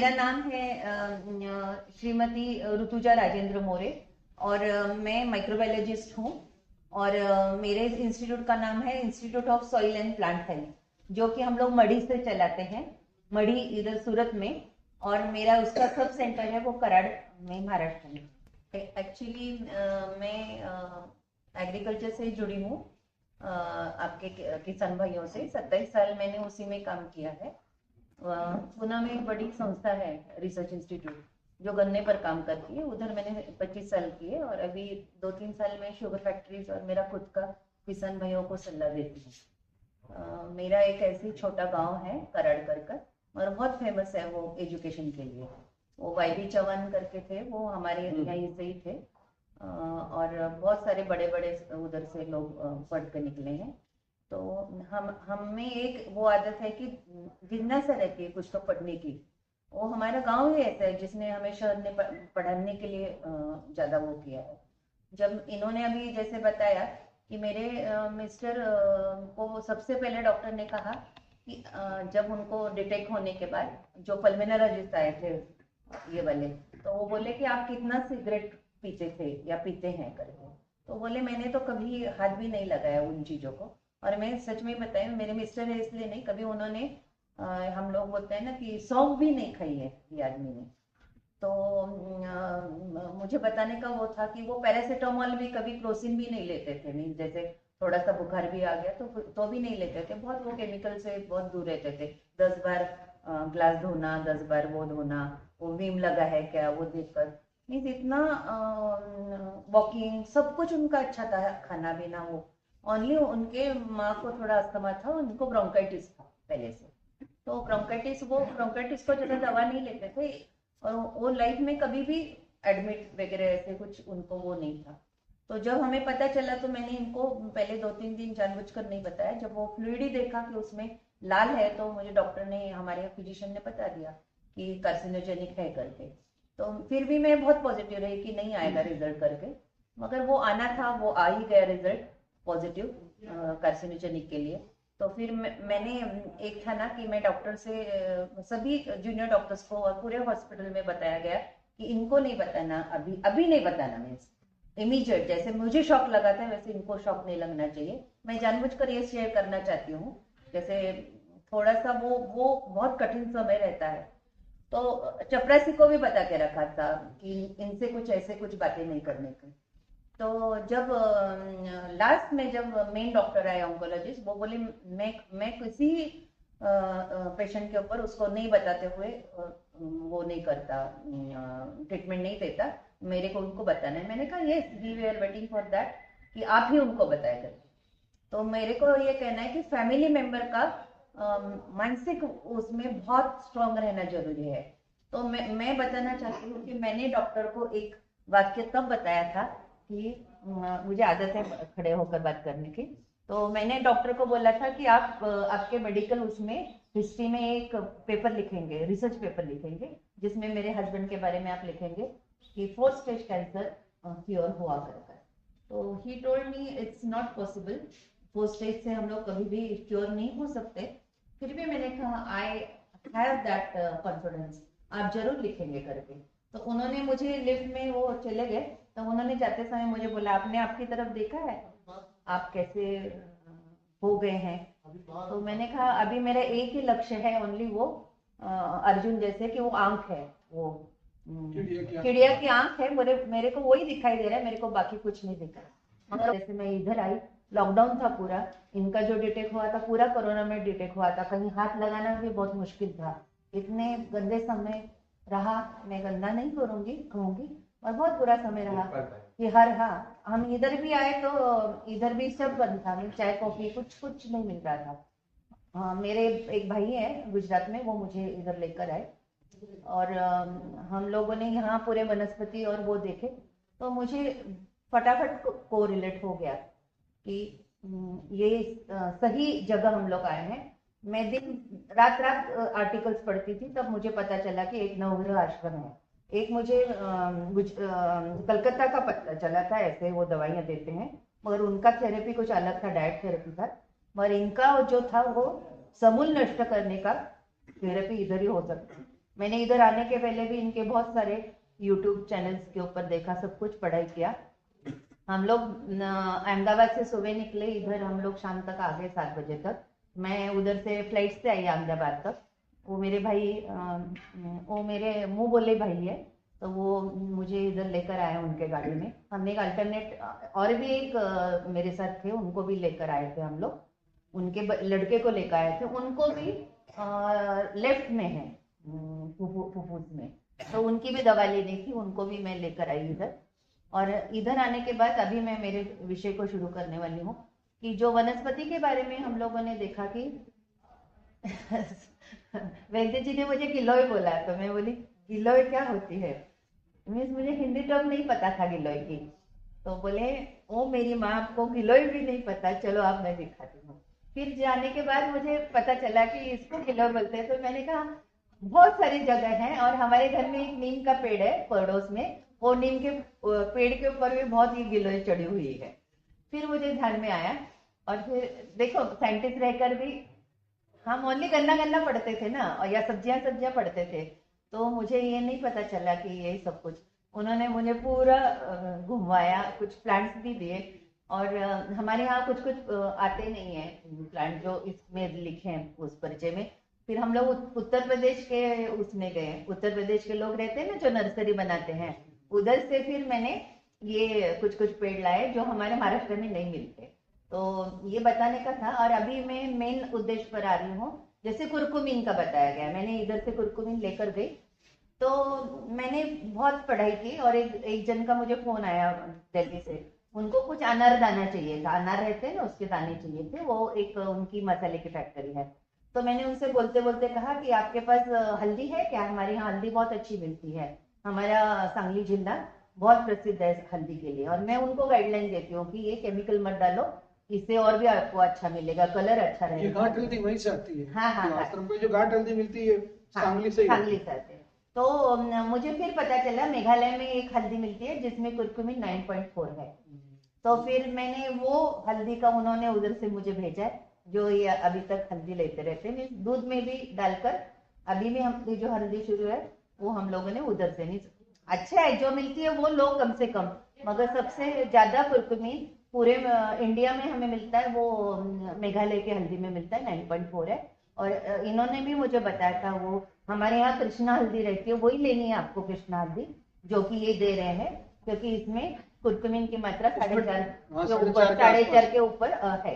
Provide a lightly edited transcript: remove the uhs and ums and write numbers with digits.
मेरा नाम है श्रीमती ऋतुजा राजेंद्र मोरे और मैं माइक्रोबायोलॉजिस्ट हूँ। और मेरे इंस्टीट्यूट का नाम है institute of soil and plant health, जो कि हम लोग मढ़ी से चलाते हैं, मढ़ी इधर सूरत में। और मेरा उसका सब सेंटर है वो कराड़ में, महाराष्ट्र में। एक्चुअली मैं एग्रीकल्चर से जुड़ी हूँ, आपके किसान भाइयों से 27 साल मैंने उसी में काम किया है। पुणे में एक बड़ी संस्था है रिसर्च इंस्टीट्यूट जो गन्ने पर काम करती है, उधर मैंने 25 साल किए। और अभी 2-3 साल में शुगर फैक्ट्रीज और मेरा खुद का किसान भाइयों को सलाह देती हूँ। मेरा एक ऐसे छोटा गांव है कराड़ कर, और बहुत फेमस है वो एजुकेशन के लिए। वो वाईबी चौहान करके थे, वो हमारे यहीं से ही थे। और बहुत सारे बड़े बड़े उधर से लोग पढ़ के निकले हैं। तो हम में एक वो आदत है कि जिज्ञासा रहती है कुछ तो पढ़ने की। वो हमारा गांव ही ऐसा है जिसने हमें शहर ने पढ़ाने के लिए ज्यादा वो किया है। जब इन्होंने अभी जैसे बताया कि मेरे मिस्टर को सबसे पहले डॉक्टर ने कहा कि जब उनको डिटेक्ट होने के बाद जो पल्मोनोलॉजिस्ट आए थे ये वाले, तो वो बोले कि आप कितना सिगरेट पीते थे या पीते हैं करके। तो बोले मैंने तो कभी हाथ भी नहीं लगाया उन चीजों को। और मैं सच में बताया, मेरे मिस्टर है इसलिए नहीं, कभी उन्होंने हम लोग बोलते हैं ना कि सौंफ भी नहीं खाई है ये आदमी ने। तो मुझे बताने का वो था कि वो पैरासीटामोल भी कभी, क्रोसिन भी नहीं लेते थे। मीन जैसे थोड़ा सा बुखार भी आ गया तो भी नहीं लेते थे। बहुत वो केमिकल से बहुत दूर रहते थे। 10 बार ग्लास धोना, 10 बार वो धोना, वो विम लगा है क्या वो देखकर। मीन्स इतना वॉकिंग सब कुछ उनका अच्छा था, खाना पीना। वो ओनली उनके माँ को थोड़ा अस्थमा था, उनको ब्रोंकाइटिस था पहले से। तो ब्रोंकाइटिस को ज्यादा दवा नहीं लेते थे, और वो लाइफ में कभी भी एडमिट वगैरह ऐसे कुछ उनको वो नहीं था। तो जब हमें पता चला तो मैंने इनको पहले 2-3 दिन जानबूझकर नहीं बताया। जब वो फ्लूइड ही देखा कि उसमें लाल है, तो मुझे डॉक्टर ने, हमारे फिजिशियन ने बता दिया कि कार्सिनोजेनिक है करके। तो फिर भी मैं बहुत पॉजिटिव रही कि नहीं आएगा रिजल्ट करके, मगर वो आना था, वो आ ही गया रिजल्ट पॉजिटिव कार्सिनोजेनिक के लिए। तो फिर मैंने, एक था ना कि मैं डॉक्टर से सभी जूनियर डॉक्टर्स को और पूरे हॉस्पिटल में बताया गया कि इनको नहीं बताना, अभी अभी नहीं बताना। मीन्स इमीडिएट, जैसे मुझे शॉक लगा था वैसे इनको शॉक नहीं लगना चाहिए। मैं जानबूझकर ये शेयर करना चाहती हूँ। जैसे थोड़ा सा वो बहुत कठिन समय रहता है, तो चपरासी को भी बता के रखा था कि इनसे कुछ ऐसे कुछ बातें नहीं करने की। तो जब लास्ट में जब मेन डॉक्टर आए ऑन्कोलॉजिस्ट, वो बोले मैं किसी पेशेंट के ऊपर उसको नहीं बताते हुए वो नहीं करता, ट्रीटमेंट नहीं देता। मेरे को उनको बताना है। मैंने कहा yes, we we are waiting for that, कि आप ही उनको बताया करके। तो मेरे को ये कहना है कि फैमिली मेंबर का मानसिक उसमें बहुत स्ट्रांग रहना जरूरी है। तो मैं बताना चाहती हूँ कि मैंने डॉक्टर को एक वाक्य तब बताया था कि मुझे आदत है खड़े होकर बात करने की। तो मैंने डॉक्टर को बोला था कि आप आपके मेडिकल उसमें हिस्ट्री में एक पेपर लिखेंगे, रिसर्च पेपर लिखेंगे, जिसमें मेरे हस्बैंड के बारे में आप लिखेंगे कि 4th स्टेज कैंसर क्योर हुआ कर। तो he told me it's not possible, 4th stage से हम लोग कभी भी क्योर नहीं हो सकते। फिर भी मैंने कहा आई हैव दैट कॉन्फिडेंस, आप जरूर लिखेंगे करके। तो उन्होंने मुझे लिफ्ट में वो चले गए, तो उन्होंने जाते समय मुझे बोला आपने आपकी तरफ देखा है, आप कैसे हो गए हैं। तो मैंने कहा अभी मेरा एक ही लक्ष्य है, ओनली वो अर्जुन जैसे कि वो आंख है, वो चिड़िया की आंख है, मेरे को वही दिखाई दे रहा है, मेरे को बाकी कुछ नहीं दिख रहा। मगर जैसे मैं इधर आई, लॉकडाउन था पूरा, इनका जो डिटेक्ट हुआ था पूरा कोरोना में डिटेक्ट हुआ था, कहीं हाथ लगाना भी बहुत मुश्किल था। इतने गंदे समय रहा, मैं गंदा नहीं कहूंगी, और बहुत बुरा समय रहा कि हाँ, हम इधर भी आए तो इधर भी सब बंद था, चाय कॉफी कुछ नहीं मिल रहा था। हाँ, मेरे एक भाई है गुजरात में, वो मुझे इधर लेकर आए, और हम लोगों ने यहाँ पूरे वनस्पति और वो देखे, तो मुझे फटाफट को रिलेट हो गया कि ये सही जगह हम लोग आए हैं। मैं दिन रात आर्टिकल्स पढ़ती थी, तब मुझे पता चला कि एक नवग्रह आश्रम है। एक मुझे कलकत्ता का पता चला था, ऐसे वो दवाइयाँ देते हैं, मगर उनका थेरेपी कुछ अलग था, डाइट थेरेपी था। मगर इनका जो था वो समूल नष्ट करने का थेरेपी इधर ही हो सकता है। मैंने इधर आने के पहले भी इनके बहुत सारे यूट्यूब चैनल्स के ऊपर देखा, सब कुछ पढ़ाई किया। हम लोग अहमदाबाद से सुबह निकले, इधर हम लोग शाम तक आ गए 7 बजे तक। मैं उधर से फ्लाइट से आई अहमदाबाद तक। वो मेरे भाई वो मेरे मुंह बोले भाई है, तो वो मुझे इधर लेकर आए उनके गाड़ी में। हमने एक अल्टरनेट, और भी एक मेरे साथ थे, उनको भी लेकर आए थे हम लोग। उनके लड़के को लेकर आए थे, उनको भी लेफ्ट में है फुफ्फुस में, तो उनकी भी दवा लेनी थी, उनको भी मैं लेकर आई इधर। और इधर आने के बाद अभी मैं मेरे विषय को शुरू करने वाली हूँ कि जो वनस्पति के बारे में हम लोगों ने देखा कि वैद्य जी ने मुझे गिलोय बोला, तो मैं बोली गिलोय क्या होती है, मीन्स मुझे हिंदी टर्म नहीं पता था गिलोय की। तो बोले ओ मेरी माँ आपको गिलोय भी नहीं पता, चलो आप मैं दिखाती हूँ। फिर जाने के बाद मुझे पता चला कि इसको गिलोय बोलते हैं। तो मैंने कहा बहुत सारी जगह है, और हमारे घर में एक नीम का पेड़ है पड़ोस में, वो नीम के पेड़ के ऊपर भी बहुत ही गिलोय चढ़ी हुई है। फिर मुझे ध्यान में आया, और फिर देखो साइंटिस्ट रहकर भी हम ओनली गन्ना गन्ना पढ़ते थे ना, और या सब्जियां सब्जियां पढ़ते थे, तो मुझे ये नहीं पता चला कि ये सब कुछ उन्होंने मुझे पूरा घुमवाया, कुछ प्लांट्स भी दिए। और हमारे यहाँ कुछ कुछ आते नहीं है प्लांट जो इसमें लिखे हैं उस परिचय में। फिर हम लोग उत्तर प्रदेश के उसमें गए, उत्तर प्रदेश के लोग रहते हैं ना जो नर्सरी बनाते हैं, उधर से फिर मैंने ये कुछ कुछ पेड़ लाए जो हमारे महाराष्ट्र में नहीं मिलते। तो ये बताने का था। और अभी मैं मेन उद्देश्य पर आ रही हूँ, जैसे कुरकुमीन का बताया गया, मैंने इधर से कुरकुमीन लेकर गई। तो मैंने बहुत पढ़ाई की, और एक जन का मुझे फोन आया दिल्ली से, उनको कुछ अनार दाना चाहिए था, अनार रहते हैं ना उसके दाने चाहिए थे, वो एक उनकी मसाले की फैक्ट्री है। तो मैंने उनसे बोलते बोलते कहा कि आपके पास हल्दी है क्या, हमारे यहाँ हल्दी बहुत अच्छी मिलती है, हमारा सांगली जिला बहुत प्रसिद्ध है हल्दी के लिए। और मैं उनको गाइडलाइन देती हूँ कि ये केमिकल मत डालो, इससे और भी आपको अच्छा मिलेगा, कलर अच्छा ये रहेगा। घाट हल्दी वहीं से आती है। हाँ हाँ जो हाँ आश्रम पे जो घाट हल्दी मिलती है, हाँ, सांगली से ही आती सांगली है। से आते हैं। तो मुझे फिर पता चला मेघालय में एक हल्दी मिलती है जिसमें कुर्कुमिन 9.4 है। तो फिर मैंने वो हल्दी का, उन्होंने उधर से मुझे भेजा है, जो ये अभी तक हल्दी लेते रहते हैं, दूध में भी डालकर। अभी भी हम जो हल्दी शुरू है वो हम लोगों ने उधर से नहीं, अच्छा है जो मिलती है वो लोग कम से कम, मगर सबसे ज्यादा कुर्कुमिन पूरे इंडिया में हमें मिलता है वो मेघालय के हल्दी में मिलता है, 9.4 है। और इन्होंने भी मुझे बताया था, वो हमारे यहाँ कृष्णा हल्दी रहती है, वही लेनी है आपको, कृष्णा हल्दी जो कि ये दे रहे हैं, क्योंकि इसमें कुर्कुमिन की मात्रा इसमें 4.5 हाँ, के साढ़े ऊपर, चार के साढ़े आसपास चार के ऊपर है।